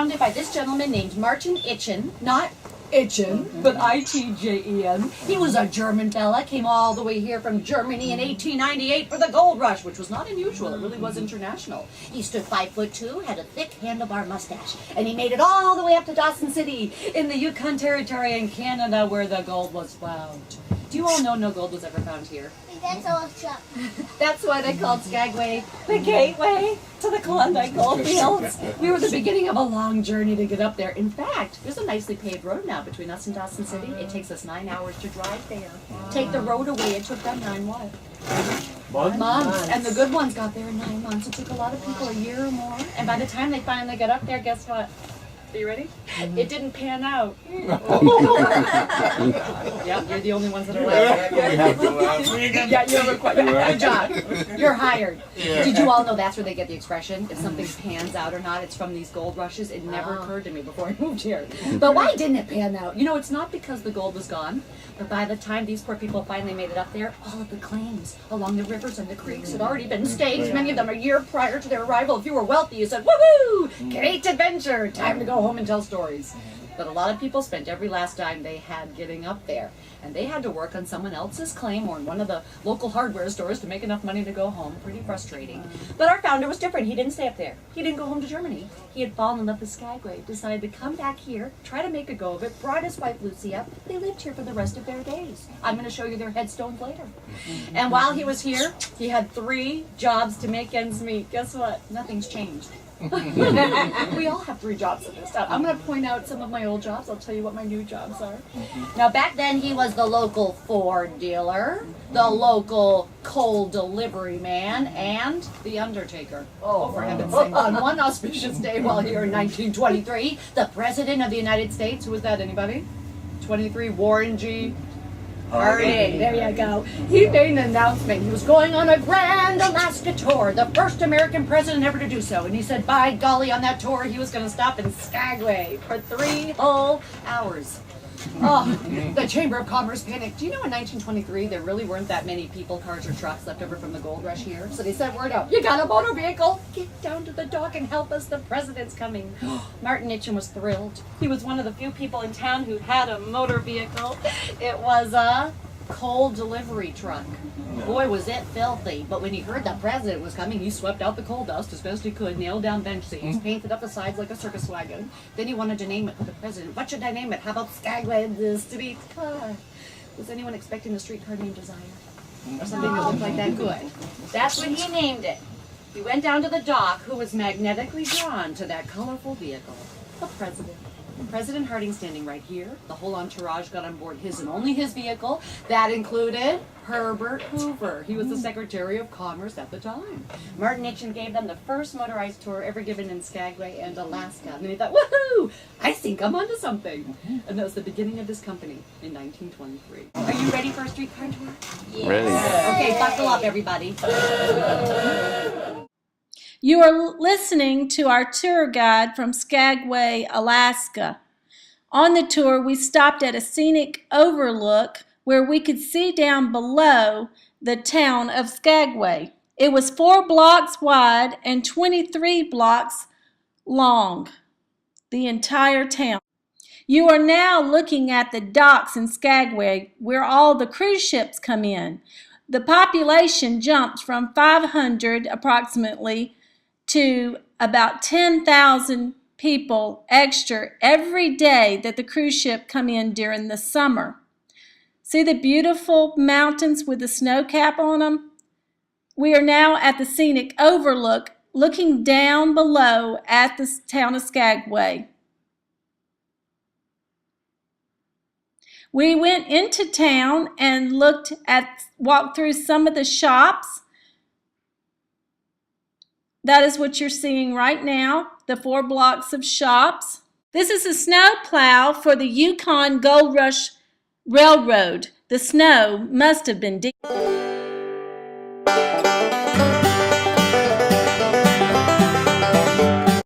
founded by this gentleman named Martin Itchen, not Itchen, but I-T-J-E-N. He was a German fella, came all the way here from Germany in 1898 for the gold rush, which was not unusual. It really was international. He stood 5'2", had a thick handlebar mustache, and he made it all the way up to Dawson City in the Yukon Territory in Canada where the gold was found. Do you all know no gold was ever found here? That's all shop. That's why they called Skagway the gateway to the Klondike gold fields. We were the beginning of a long journey to get up there. In fact, there's a nicely paved road now between us and Dawson City. It takes us 9 hours to drive there. Take the road away, it took them 9 what? Months. And the good ones got there in 9 months. It took a lot of people a year or more. And by the time they finally got up there, guess what? Are you ready? It didn't pan out. Yeah, you're the only ones that are laughing. Yeah, you're required. Good job. You're hired. Did you all know that's where they get the expression? If something pans out or not, it's from these gold rushes. It never occurred to me before I moved here. But why didn't it pan out? You know, it's not because the gold was gone, but by the time these poor people finally made it up there, all of the claims along the rivers and the creeks had already been staked. Many of them a year prior to their arrival. If you were wealthy, you said, woohoo! Great adventure! Time to go home and tell stories. But a lot of people spent every last dime they had getting up there. And they had to work on someone else's claim or in one of the local hardware stores to make enough money to go home. Pretty frustrating. But our founder was different. He didn't stay up there. He didn't go home to Germany. He had fallen in love with Skagway, decided to come back here, try to make a go of it, brought his wife Lucy up. They lived here for the rest of their days. I'm going to show you their headstones later. And while he was here, he had 3 jobs to make ends meet. Guess what? Nothing's changed. We all have 3 jobs at this time. I'm going to point out some of my old jobs. I'll tell you what my new jobs are. Now, back then, he was the local Ford dealer, the local coal delivery man, and the undertaker. Oh, for heaven's sake. On one auspicious day while here in 1923, the President of the United States, who was that, anybody? 23, Warren G. Harding, there you go. He made an announcement. He was going on a grand Alaska tour, the first American president ever to do so. And he said, by golly, on that tour, he was going to stop in Skagway for 3 whole hours. Oh, the Chamber of Commerce panicked. Do you know in 1923 there really weren't that many people, cars, or trucks left over from the gold rush here? So they sent word out, you got a motor vehicle? Get down to the dock and help us, the president's coming. Martin Itchen was thrilled. He was one of the few people in town who had a motor vehicle. It was a coal delivery truck. Boy, was it filthy. But when he heard the president was coming, he swept out the coal dust as best he could, nailed down bench seats, painted up the sides like a circus wagon. Then he wanted to name it for the president. What should I name it? How about Skagway the streetcar? Was anyone expecting a streetcar named Desire? Or something that looked like that? Good. That's when he named it. He went down to the dock, who was magnetically drawn to that colorful vehicle. The president. President Harding standing right here. The whole entourage got on board his and only his vehicle. That included Herbert Hoover. He was the Secretary of Commerce at the time. Martin Itchen gave them the first motorized tour ever given in Skagway and Alaska. And he thought, woohoo! I think I'm onto something. And that was the beginning of this company in 1923. Are you ready for a streetcar tour? Yes. Ready. Okay, buckle up, everybody. You are listening to our tour guide from Skagway, Alaska. On the tour, we stopped at a scenic overlook where we could see down below the town of Skagway. It was 4 blocks wide and 23 blocks long, the entire town. You are now looking at the docks in Skagway where all the cruise ships come in. The population jumped from 500 approximately to about 10,000 people extra every day that the cruise ship come in during the summer. See the beautiful mountains with the snow cap on them? We are now at the scenic overlook looking down below at the town of Skagway. We went into town and walked through some of the shops. That is what you're seeing right now, the 4 blocks of shops. This is a snow plow for the Yukon Gold Rush Railroad. The snow must have been deep.